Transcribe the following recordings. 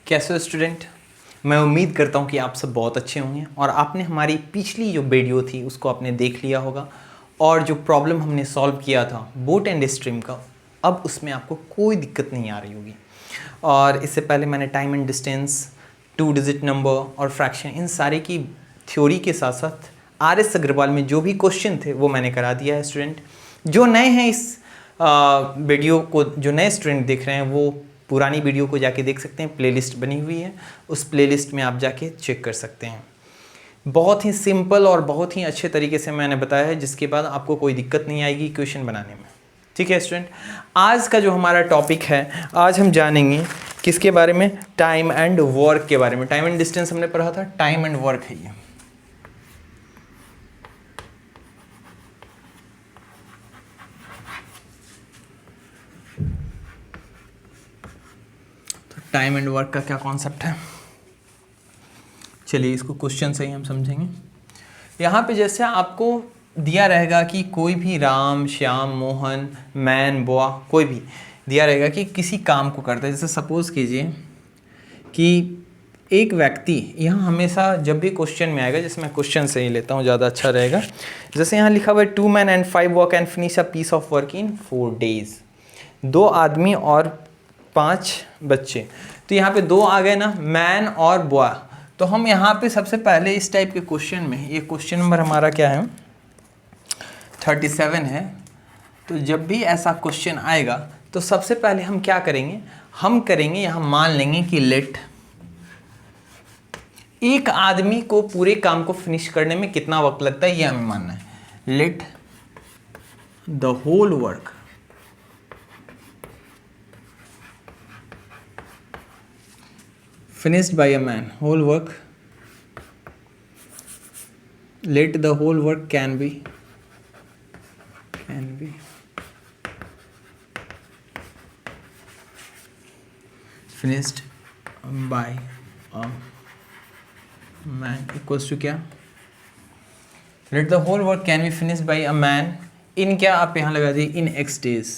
कैसे हो स्टूडेंट? मैं उम्मीद करता हूँ कि आप सब बहुत अच्छे होंगे और आपने हमारी पिछली जो वीडियो थी उसको आपने देख लिया होगा और जो प्रॉब्लम हमने सॉल्व किया था बोट एंड स्ट्रीम का, अब उसमें आपको कोई दिक्कत नहीं आ रही होगी। और इससे पहले मैंने time and distance, 2 digit number और फ्रैक्शन, इन सारे की थ्योरी के साथ साथ RS अग्रवाल में जो भी क्वेश्चन थे वो मैंने करा दिया है। स्टूडेंट जो नए हैं इस वीडियो को, जो नए स्टूडेंट देख रहे हैं वो पुरानी वीडियो को जाके देख सकते हैं, प्लेलिस्ट बनी हुई है, उस प्लेलिस्ट में आप जाके चेक कर सकते हैं। बहुत ही सिंपल और बहुत ही अच्छे तरीके से मैंने बताया है, जिसके बाद आपको कोई दिक्कत नहीं आएगी क्वेश्चन बनाने में। ठीक है स्टूडेंट, आज का जो हमारा टॉपिक है, आज हम जानेंगे किसके बारे में? टाइम एंड वर्क के बारे में। टाइम एंड डिस्टेंस हमने पढ़ा था, टाइम एंड वर्क है ये। टाइम एंड वर्क का क्या कॉन्सेप्ट है, चलिए इसको क्वेश्चन से ही हम समझेंगे। यहाँ पे जैसे आपको दिया रहेगा कि कोई भी राम, श्याम, मोहन, मैन, बॉय, कोई भी दिया रहेगा कि किसी काम को करता है। जैसे सपोज कीजिए कि एक व्यक्ति, यहाँ हमेशा जब भी क्वेश्चन में आएगा, जैसे मैं क्वेश्चन से ही लेता हूँ ज़्यादा अच्छा रहेगा। जैसे यहाँ लिखा हुआ है 2 men and 5 work and finish a piece of work in 4 days। 2 आदमी और 5 बच्चे, तो यहाँ पे 2 आ गए ना, मैन और बॉय। तो हम यहाँ पे सबसे पहले इस टाइप के क्वेश्चन में, ये क्वेश्चन नंबर हमारा क्या है, 37 है। तो जब भी ऐसा क्वेश्चन आएगा तो सबसे पहले हम क्या करेंगे, हम करेंगे यहाँ मान लेंगे कि लेट, एक आदमी को पूरे काम को फिनिश करने में कितना वक्त लगता है ये हमें मानना है। Let the whole work finished by a man, whole work, let the whole work can be finished by a man equals to क्या, let the whole work can be finished by a man in क्या, आप यहाँ लगा दिए in X days।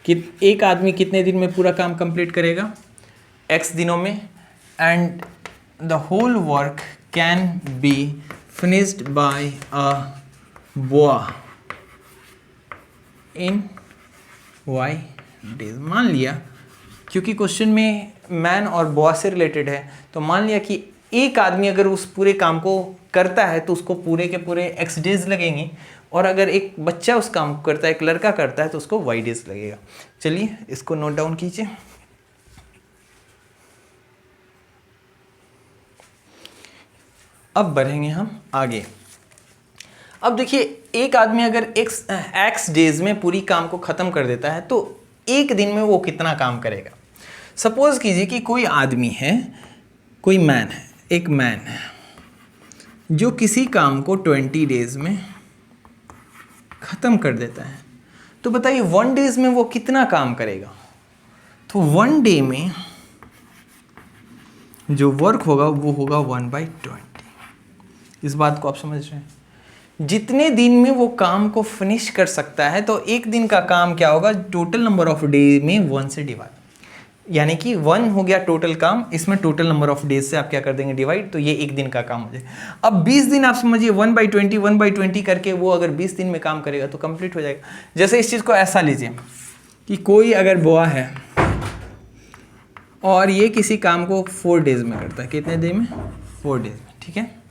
कि एक आदमी कितने दिन में पूरा काम कंप्लीट करेगा? X दिनों में। And the whole work can be finished by a boy in Y days। मान लिया, क्योंकि क्वेश्चन में मैन और बॉय से रिलेटेड है, तो मान लिया कि एक आदमी अगर उस पूरे काम को करता है तो उसको पूरे के पूरे X डेज लगेंगे, और अगर एक बच्चा उस काम को करता है, एक लड़का करता है, तो उसको Y डेज लगेगा। चलिए इसको नोट डाउन कीजिए। अब बढ़ेंगे हम आगे। अब देखिए, एक आदमी अगर एक्स डेज में पूरी काम को ख़त्म कर देता है तो एक दिन में वो कितना काम करेगा? सपोज कीजिए कि कोई आदमी है, कोई मैन है, एक मैन है जो किसी काम को 20 डेज में ख़त्म कर देता है, तो बताइए 1 डेज में वो कितना काम करेगा? तो 1 डे में जो वर्क होगा वो होगा 1/20। इस बात को आप समझ रहे हैं? जितने दिन में वो काम को फिनिश कर सकता है, तो एक दिन का काम क्या होगा, टोटल नंबर ऑफ डे में 1 से डिवाइड, यानी कि 1 हो गया टोटल काम, इसमें टोटल नंबर ऑफ डेज से आप क्या कर देंगे, डिवाइड, तो ये एक दिन का काम हो जाएगा। अब 20 दिन आप समझिए, 1/20 करके वो अगर 20 दिन में काम करेगा तो कंप्लीट हो जाएगा। जैसे इस चीज़ को ऐसा लीजिए कि कोई अगर बॉय है और ये किसी काम को 4 डेज में करता है, कितने दिन में? 4 डेज में। ठीक है,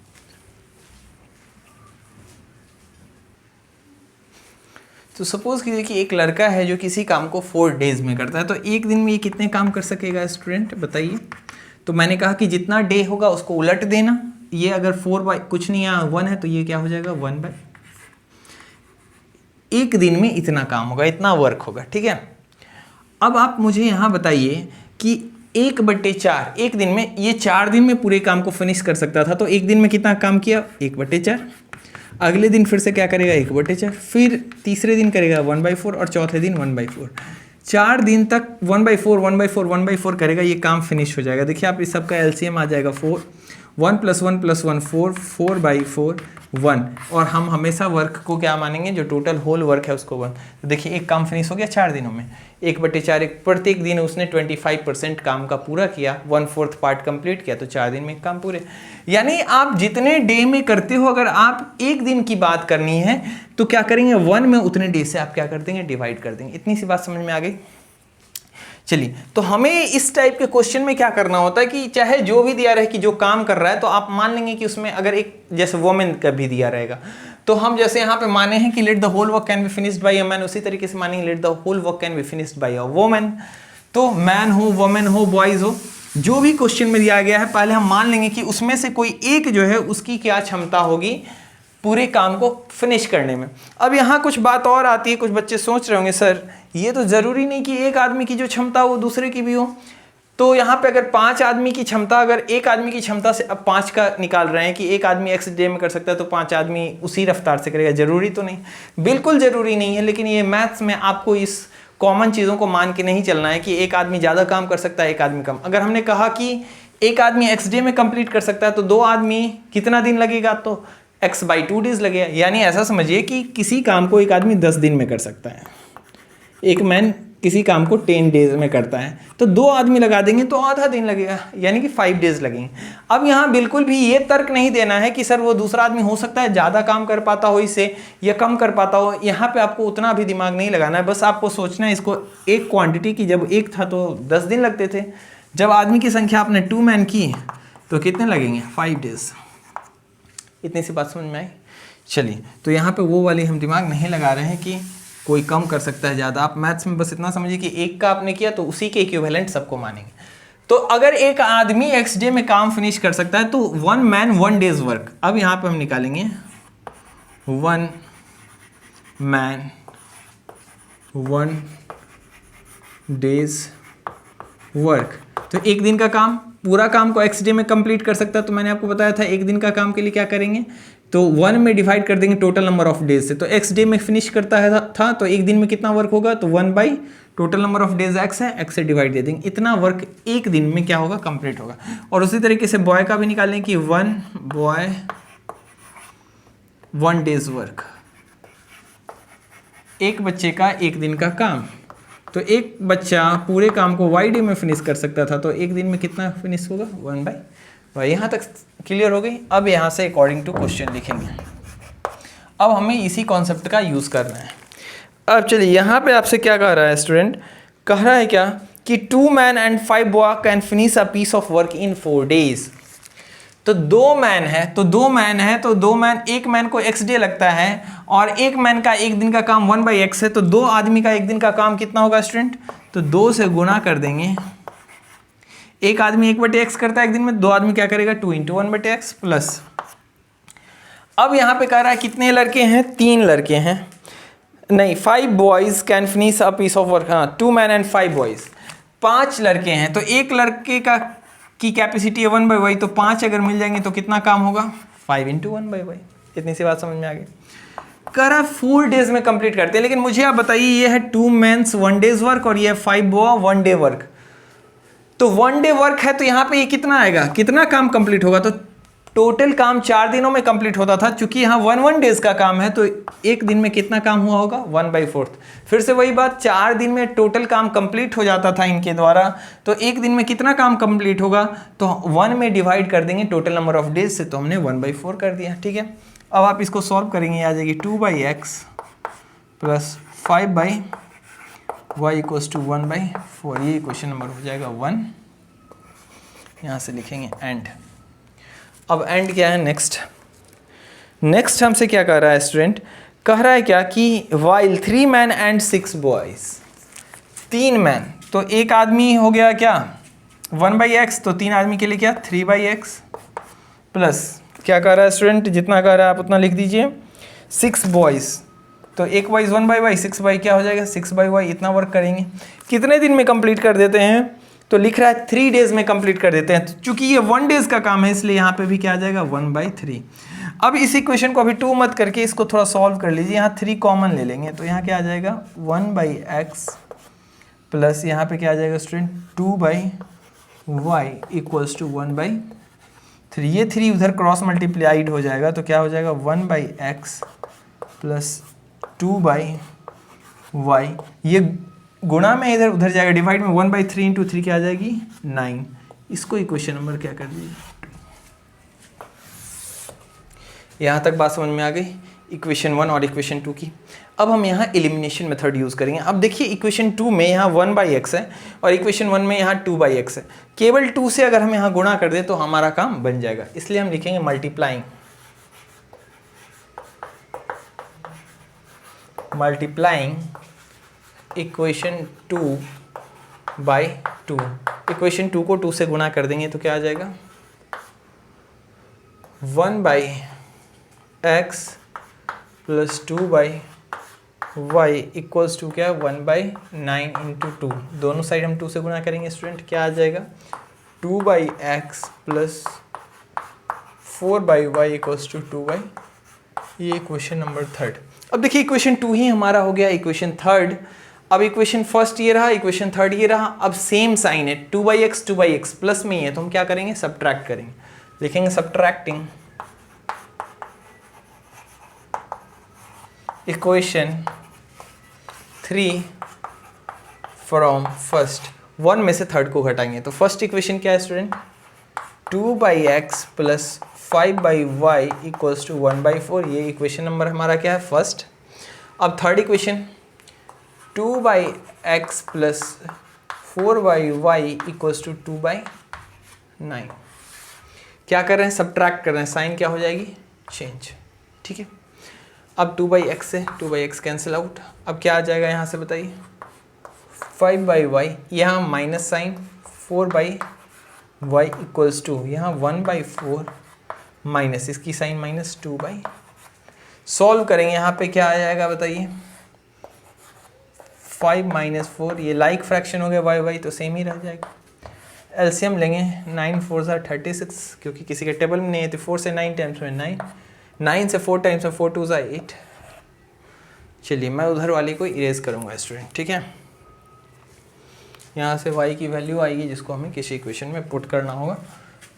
तो सपोज कीजिए कि एक लड़का है जो किसी काम को 4 डेज में करता है, तो एक दिन में ये कितने काम कर सकेगा स्टूडेंट, बताइए। तो मैंने कहा कि जितना डे होगा उसको उलट देना, ये अगर 4 कुछ नहीं है 1 है, तो ये क्या हो जाएगा 1/, एक दिन में इतना काम होगा, इतना वर्क होगा। ठीक है, अब आप मुझे यहाँ बताइए कि 1/4 एक दिन में, ये 4 दिन में पूरे काम को फिनिश कर सकता था, तो एक दिन में कितना काम किया? 1/4। अगले दिन फिर से क्या करेगा? 1/4। फिर तीसरे दिन करेगा 1/4 और चौथे दिन 1/4। 4 दिन तक 1/4 1/4 1/4 करेगा, ये काम फिनिश हो जाएगा। देखिए आप इस सब का LCM आ जाएगा 4, 1 + 1 + 1 4, 4/4, 1, और हम हमेशा वर्क को क्या मानेंगे, जो टोटल होल वर्क है उसको 1। तो देखिए एक काम फिनिश हो गया 4 दिनों में, 1/4 प्रत्येक दिन उसने 25% काम का पूरा किया, 1/4 पार्ट कंप्लीट किया, तो 4 दिन में काम पूरे। यानी आप जितने डे में करते हो, अगर आप एक दिन की बात करनी है तो क्या करेंगे, 1 में उतने डे से आप क्या कर देंगे, डिवाइड कर देंगे। इतनी सी बात समझ में आ गई। चलिए, तो हमें इस टाइप के क्वेश्चन में क्या करना होता है कि चाहे जो भी दिया रहे कि जो काम कर रहा है, तो आप मान लेंगे कि उसमें अगर एक जैसे वोमेन का भी दिया रहेगा, तो हम जैसे यहाँ पे माने हैं कि let the whole work can be finished by a man, उसी तरीके से मानेंगे let the whole work can be finished by a women. तो मैन हो, वोमेन हो, बॉयज हो, जो भी क्वेश्चन में दिया गया है, पहले हम मान लेंगे कि उसमें से कोई एक जो है उसकी क्या क्षमता होगी पूरे काम को फिनिश करने में। अब यहाँ कुछ बात और आती है, कुछ बच्चे सोच रहे होंगे सर ये तो ज़रूरी नहीं कि एक आदमी की जो क्षमता हो दूसरे की भी हो। तो यहाँ पे अगर 5 आदमी की क्षमता, अगर एक आदमी की क्षमता से अब 5 का निकाल रहे हैं कि एक आदमी x डे में कर सकता है, तो 5 आदमी उसी रफ्तार से करेगा, ज़रूरी तो नहीं, बिल्कुल ज़रूरी नहीं है। लेकिन ये मैथ्स में आपको इस कॉमन चीज़ों को मान के नहीं चलना है कि एक आदमी ज़्यादा काम कर सकता है, एक आदमी कम। अगर हमने कहा कि एक आदमी x डे में कंप्लीट कर सकता है, तो 2 आदमी कितना दिन लगेगा, तो x/2 डेज लगेगा। यानी ऐसा समझिए कि किसी काम को एक आदमी 10 दिन में कर सकता है, एक मैन किसी काम को 10 डेज में करता है, तो 2 आदमी लगा देंगे तो आधा दिन लगेगा, यानी कि 5 डेज लगेंगे। अब यहाँ बिल्कुल भी ये तर्क नहीं देना है कि सर वो दूसरा आदमी हो सकता है ज़्यादा काम कर पाता हो इससे या कम कर पाता हो, यहाँ पे आपको उतना भी दिमाग नहीं लगाना है। बस आपको सोचना है इसको एक क्वांटिटी की, जब एक था तो 10 दिन लगते थे, जब आदमी की संख्या आपने 2 मैन की तो कितने लगेंगे, 5 डेज। इतनी सी बात समझ में आई। चलिए, तो यहाँ पे वो वाली हम दिमाग नहीं लगा रहे हैं कि कोई कम कर सकता है ज़्यादा। आप मैथ्स में बस इतना समझिए कि एक का आपने किया तो उसी के इक्विवेलेंट सबको मानेंगे। तो अगर एक आदमी x डे में काम फिनिश कर सकता है तो 1 मैन 1 डेज वर्क। अब यहाँ पे हम निकालेंगे 1 मैन 1 डेज वर्क। तो एक दिन का काम, पूरा काम को x डे में कंप्लीट कर सकता है, तो मैंने आपको बताया था एक दिन का काम के लिए क्या करेंगे, तो 1 में डिवाइड कर देंगे टोटल नंबर ऑफ डेज से। तो x डे में फिनिश करता है था तो एक दिन में कितना वर्क होगा, तो 1 total number of days x है, x से डिवाइड दे देंगे, इतना वर्क एक दिन में क्या होगा, कंप्लीट होगा। और उसी तरीके से बॉय का भी निकालेंगे कि 1 बॉय 1 डेज वर्क, एक बच्चे का एक दिन का काम। तो एक बच्चा पूरे काम को y डे में फिनिश कर सकता था, तो एक दिन में कितना फिनिश होगा, 1/y। यहाँ तक क्लियर हो गई। अब यहाँ से अकॉर्डिंग टू क्वेश्चन लिखेंगे। अब हमें इसी कॉन्सेप्ट का यूज़ करना है। अब चलिए, यहाँ पे आपसे क्या कह रहा है स्टूडेंट, कह रहा है क्या कि 2 man and 5 boy can finish a piece of work in 4 days. तो 2 मैन है, तो 2 मैन है, तो 2 मैन, एक मैन को x डे लगता है और एक मैन का एक दिन का काम 1/x है, तो 2 आदमी का एक दिन का काम कितना होगा स्टूडेंट, तो 2 से गुना कर देंगे। एक आदमी 1/x करता है एक दिन में, 2 आदमी क्या करेगा, 2 × 1/x प्लस। अब यहाँ पे कह रहा है कितने लड़के हैं, 3 लड़के हैं, नहीं 5 boys can finish a piece of work. हाँ, 2 मैन एंड 5 बॉयज, 5 लड़के हैं, तो एक लड़के का की कैपेसिटी है 1/y, तो 5 अगर मिल जाएंगे तो कितना काम होगा, 5 × 1/y। इतनी सी बात समझ में आ गई। कह रहा 4 डेज में कंप्लीट करते हैं, लेकिन मुझे आप बताइए ये है 2 मैन्स 1 डेज वर्क और ये है 5 बॉय 1 डे वर्क। तो 1 डे वर्क है तो यहाँ पे ये कितना आएगा, कितना काम कंप्लीट होगा, तो टोटल काम 4 दिनों में कंप्लीट होता था, चूंकि यहाँ 1 डेज का काम है तो एक दिन में कितना काम हुआ होगा, 1/4। फिर से वही बात, 4 दिन में टोटल काम कंप्लीट हो जाता था इनके द्वारा, तो एक दिन में कितना काम कंप्लीट होगा, तो 1 में डिवाइड कर देंगे टोटल नंबर ऑफ डेज से, तो हमने 1/4 कर दिया। ठीक है, अब आप इसको सॉल्व करेंगे, आ जाएगी 2/x प्लस 5/y = 1/4। ये क्वेश्चन नंबर हो जाएगा 1। यहाँ से लिखेंगे एंड। अब एंड क्या है, नेक्स्ट हमसे क्या कह रहा है स्टूडेंट, कह रहा है क्या कि while 3 man and 6 boys, 3 man, तो एक आदमी हो गया क्या 1/x, तो 3 आदमी के लिए क्या 3/x प्लस क्या कह रहा है स्टूडेंट, जितना कह रहा है आप उतना लिख दीजिए, 6 बॉयज, तो एक वाइज 1/y, 6/y क्या हो जाएगा 6/y। इतना वर्क करेंगे, कितने दिन में कंप्लीट कर देते हैं, तो लिख रहा है 3 डेज में कंप्लीट कर देते हैं। तो चूंकि ये 1 डेज का काम है इसलिए यहाँ पे भी क्या आ जाएगा 1/3। अब इस इक्वेशन को अभी 2 मत करके इसको थोड़ा सॉल्व कर लीजिए, यहाँ 3 कॉमन ले लेंगे, तो यहाँ क्या आ जाएगा 1/x प्लस यहाँ पे क्या आ जाएगा स्टूडेंट 2/y = 1/3। 3, ये 3 उधर क्रॉस मल्टीप्लाइड हो जाएगा तो क्या हो जाएगा 1/x प्लस 2/y, ये गुणा में इधर उधर जाएगा, डिवाइड में 1/3 इंटू 3 क्या आ जाएगी 9। इसको इक्वेशन नंबर क्या कर दीजिए। यहाँ तक बात समझ में आ गई इक्वेशन 1 और इक्वेशन 2 की। अब हम यहाँ एलिमिनेशन मेथड यूज़ करेंगे। अब देखिए इक्वेशन 2 में यहाँ 1/x है और इक्वेशन 1 में यहाँ 2/x है। केवल 2 से अगर हम यहाँ गुणा कर दें तो हमारा काम बन जाएगा, इसलिए हम लिखेंगे मल्टीप्लाइंग इक्वेशन 2/2। इक्वेशन 2 को 2 से गुणा कर देंगे तो क्या आ जाएगा 1/x plus 2/y equals to क्या 1/9 इंटू 2। दोनों साइड हम 2 से गुणा करेंगे स्टूडेंट, क्या आ जाएगा 2/x plus 4/y equals to 2/, ये इक्वेशन नंबर 3। अब देखिए इक्वेशन 2 ही हमारा हो गया इक्वेशन 3। अब इक्वेशन फर्स्ट ये रहा, इक्वेशन 3 ये रहा। अब सेम साइन है 2/x प्लस में ही है तो हम क्या करेंगे सब्ट्रैक्ट करेंगे, लिखेंगे सब्ट्रैक्टिंग इक्वेशन 3 फ्रॉम फर्स्ट। 1 में से 3rd को घटाएंगे तो फर्स्ट इक्वेशन क्या है student 2/x plus 5/y equals to 1/4, ये इक्वेशन नंबर हमारा क्या है फर्स्ट। अब 3rd equation 2/x plus 4/y equals to 2/9। क्या कर रहे हैं सब्ट्रैक्ट कर रहे हैं, साइन क्या हो जाएगी चेंज, ठीक है। अब 2/x से 2/x कैंसिल आउट। अब क्या आ जाएगा यहाँ से बताइए 5/y, यहाँ minus sign 4/y equals to यहाँ 1/4 माइनस इसकी साइन माइनस 2/। सॉल्व करेंगे यहाँ पे क्या आ जाएगा बताइए 5 माइनस 4, ये लाइक फ्रैक्शन हो गया y तो सेम ही रह जाएगा। एलसीएम लेंगे 9 4 36, क्योंकि किसी के टेबल में नहीं है तो 4 से 9 टाइम्स में 9, 9 से 4 टाइम्स में 4 2 8। चलिए मैं उधर वाली को इरेज करूँगा स्टूडेंट, ठीक है। यहाँ से y की वैल्यू आएगी जिसको हमें किसी इक्वेशन में पुट करना होगा।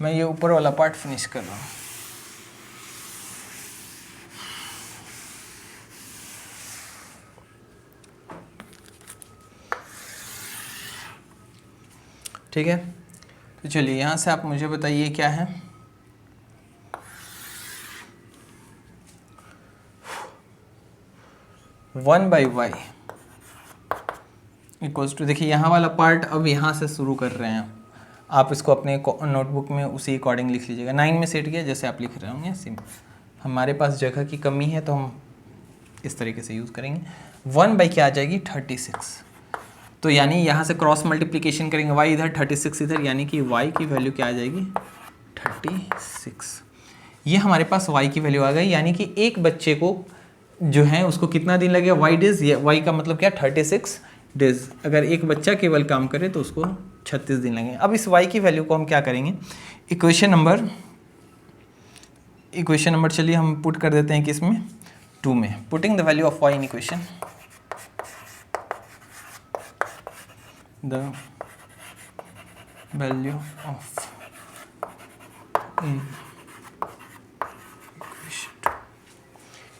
मैं ये ऊपर वाला पार्ट फिनिश कर रहा हूँ। ठीक है, तो चलिए यहाँ से आप मुझे बताइए क्या है 1/y इक्वल्स टू, देखिए यहाँ वाला पार्ट अब यहाँ से शुरू कर रहे हैं आप इसको अपने नोटबुक में उसी अकॉर्डिंग लिख लीजिएगा। 9 में सेट किया जैसे आप लिख रहे होंगे सिंपल। हमारे पास जगह की कमी है तो हम इस तरीके से यूज़ करेंगे। 1/, क्या आ जाएगी 36, तो यानी यहाँ से क्रॉस मल्टीप्लिकेशन करेंगे y इधर 36 इधर, यानी कि y की वैल्यू क्या आ जाएगी 36। ये हमारे पास y की वैल्यू आ गई, यानी कि एक बच्चे को जो है उसको कितना दिन लगेगा y डेज, ये y का मतलब क्या 36 डेज। अगर एक बच्चा केवल काम करे तो उसको 36 दिन लगेंगे। अब इस y की वैल्यू को हम क्या करेंगे इक्वेशन नंबर चलिए हम पुट कर देते हैं किसमें 2 में। Putting the value of y in equation, the value of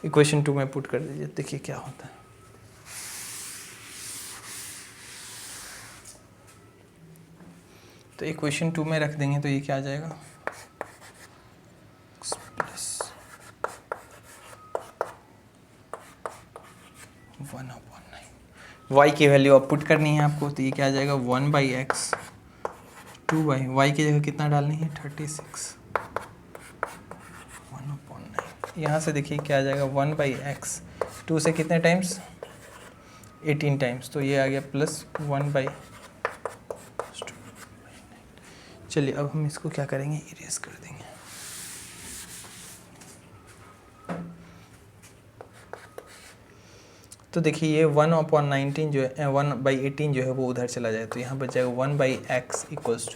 equation 2 में पुट कर दीजिए, देखिए क्या होता है। तो इक्वेशन 2 में रख देंगे तो ये क्या आ जाएगा प्लस 1/9। y की वैल्यू अब पुट करनी है आपको, तो ये क्या आ जाएगा 1/x 2/, y की जगह कितना डालनी है 36 1/9। यहाँ से देखिए क्या आ जाएगा 1/x 2 से कितने टाइम्स 18 टाइम्स, तो ये आ गया प्लस 1/। चलिए अब हम इसको क्या करेंगे इरेज कर देंगे। तो देखिए ये 1/19 जो है 1/18 जो है वो उधर चला जाए, तो यहाँ बच जाएगा 1/x इक्वल्स टू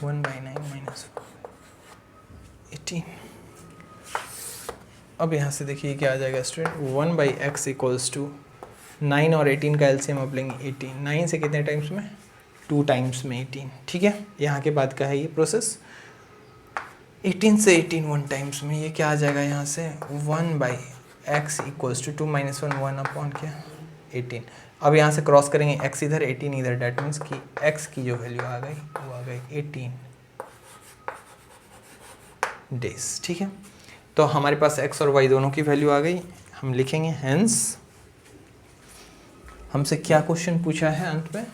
1/9 माइनस 18। अब यहाँ से देखिए क्या आ जाएगा स्टूडेंट 1/x इक्वल्स टू 9 और 18 का एलसीएम आप लेंगे 18। 9 से कितने टाइम्स में 2 टाइम्स में 18, ठीक है। यहाँ के बाद का है ये प्रोसेस। 18 से 18 वन टाइम्स में ये क्या आ जाएगा यहाँ से 1/x इक्वल्स टू 2 - 1 1 अपॉन क्या 18। अब यहाँ से क्रॉस करेंगे x इधर 18 इधर, डैट मीन्स कि x की जो वैल्यू आ गई वो आ गई 18 डेज। ठीक है, तो हमारे पास x और y दोनों की वैल्यू आ गई। हम लिखेंगे हेंस हमसे क्या क्वेश्चन पूछा है अंत में,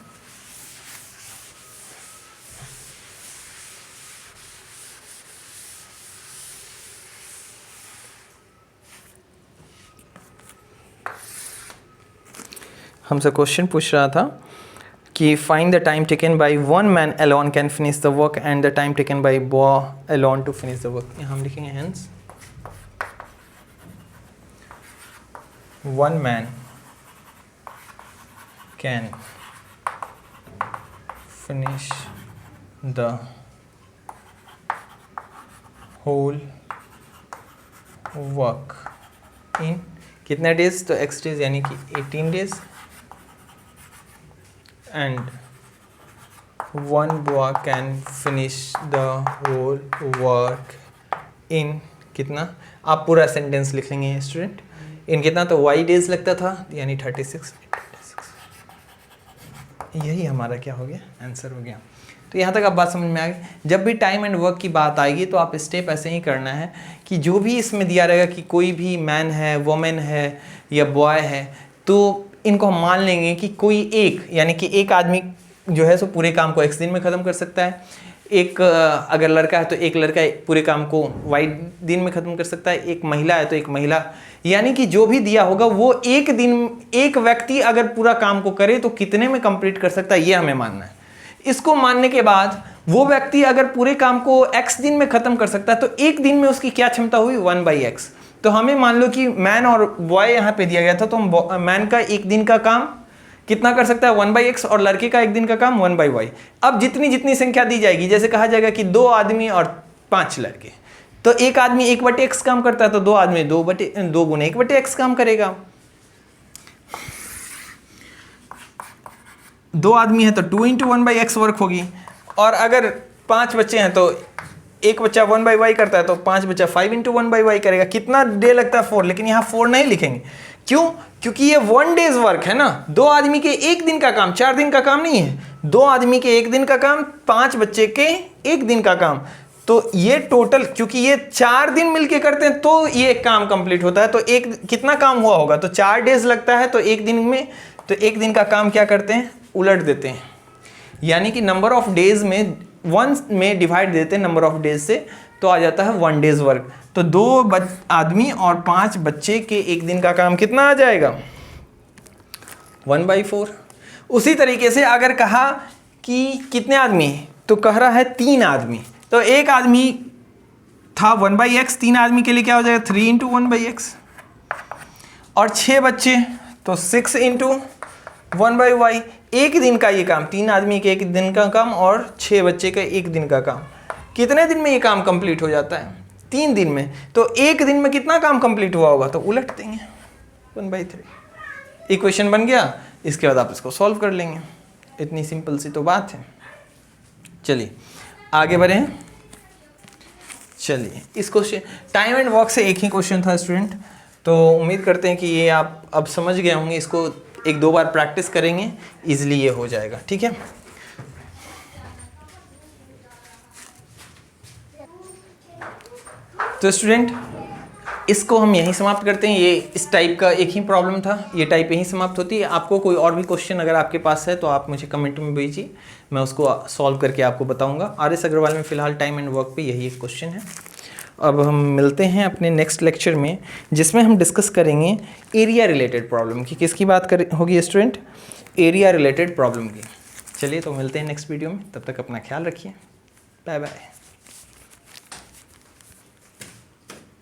हमसे क्वेश्चन पूछ रहा था कि find the time taken by one man alone can finish the work and the time taken by boy alone to finish the work. यहाँ हम लिखेंगे hence one man can finish the whole work in कितने days, तो x days यानी कि 18 days, and one boy can finish the whole work in कितना, आप पूरा सेंटेंस लिख लेंगे स्टूडेंट, इन कितना, तो y डेज लगता था यानी 36। यही हमारा क्या हो गया आंसर हो गया। तो यहाँ तक आप बात समझ में आ गई। जब भी टाइम एंड वर्क की बात आएगी तो आप स्टेप ऐसे ही करना है कि जो भी इसमें दिया रहेगा कि कोई भी मैन है, वोमेन है या बॉय है, तो इनको हम मान लेंगे कि कोई एक, यानी कि एक आदमी जो है सो पूरे काम को x दिन में ख़त्म कर सकता है, एक अगर लड़का है तो एक लड़का पूरे काम को y दिन में ख़त्म कर सकता है, एक महिला है तो एक महिला, यानी कि जो भी दिया होगा वो एक दिन, एक व्यक्ति अगर पूरा काम को करे तो कितने में कंप्लीट कर सकता है, ये हमें मानना है। इसको मानने के बाद वो व्यक्ति अगर पूरे काम को x दिन में ख़त्म कर सकता है तो एक दिन में उसकी क्या क्षमता हुई 1/x। तो हमें मान लो कि मैन और बॉय यहाँ पे दिया गया था, तो मैन का एक दिन का काम कितना कर सकता है 1/x और लड़के का एक दिन का काम 1/y। अब जितनी जितनी संख्या दी जाएगी, जैसे कहा जाएगा कि 2 आदमी और 5 लड़के, तो एक आदमी 1/x काम करता है तो 2 आदमी 2 गुने 1/x काम करेगा। 2 आदमी है तो 2 × 1/x वर्क होगी, और अगर 5 बच्चे हैं तो एक बच्चा 1/y करता है तो 5 बच्चा 5 × 1/y करेगा। कितना डे लगता है 4, लेकिन यहाँ 4 नहीं लिखेंगे। क्यों? क्योंकि ये 1 डेज वर्क है ना, 2 आदमी के एक दिन का काम, 4 दिन का काम नहीं है। 2 आदमी के एक दिन का काम, 5 बच्चे के एक दिन का काम, तो ये टोटल, क्योंकि ये 4 दिन मिलके करते हैं तो ये काम कंप्लीट होता है। तो एक कितना काम हुआ होगा, तो 4 डेज लगता है, तो एक दिन में, तो एक दिन का काम क्या करते हैं, उलट देते हैं, यानी कि नंबर ऑफ डेज में 1 में डिवाइड देते हैं नंबर ऑफ डेज से, तो आ जाता है 1 डेज वर्क। तो 2 आदमी और 5 बच्चे के एक दिन का काम कितना आ जाएगा 1/4। उसी तरीके से अगर कहा कि कितने आदमी, तो कह रहा है 3 आदमी, तो एक आदमी था 1/x, 3 आदमी के लिए क्या हो जाएगा 3 × 1/x, और 6 बच्चे तो 6 × 1/y। एक दिन का ये काम, 3 आदमी के एक दिन का काम और 6 बच्चे का एक दिन का काम, कितने दिन में ये काम कंप्लीट हो जाता है 3 दिन में। तो एक दिन में कितना काम कंप्लीट हुआ होगा, तो उलट देंगे 1/3। इक्वेशन बन गया, इसके बाद आप इसको सॉल्व कर लेंगे। इतनी सिंपल सी तो बात है। चलिए आगे बढ़ें। चलिए इस क्वेश्चन टाइम एंड वर्क से एक ही क्वेश्चन था स्टूडेंट, तो उम्मीद करते हैं कि ये आप अब समझ गए होंगे। इसको 1-2 बार प्रैक्टिस करेंगे, इजीली ये हो जाएगा। ठीक है, तो स्टूडेंट इसको हम यहीं समाप्त करते हैं। ये इस टाइप का एक ही प्रॉब्लम था, ये टाइप यहीं समाप्त होती है। आपको कोई और भी क्वेश्चन अगर आपके पास है तो आप मुझे कमेंट में भेजिए, मैं उसको सॉल्व करके आपको बताऊंगा। RS अग्रवाल में फ़िलहाल टाइम एंड वर्क पे यही एक क्वेश्चन है। अब हम मिलते हैं अपने नेक्स्ट लेक्चर में, जिसमें हम डिस्कस करेंगे एरिया रिलेटेड प्रॉब्लम की। किसकी बात होगी स्टूडेंट, एरिया रिलेटेड प्रॉब्लम की। चलिए तो मिलते हैं नेक्स्ट वीडियो में, तब तक अपना ख्याल रखिए, बाय बाय।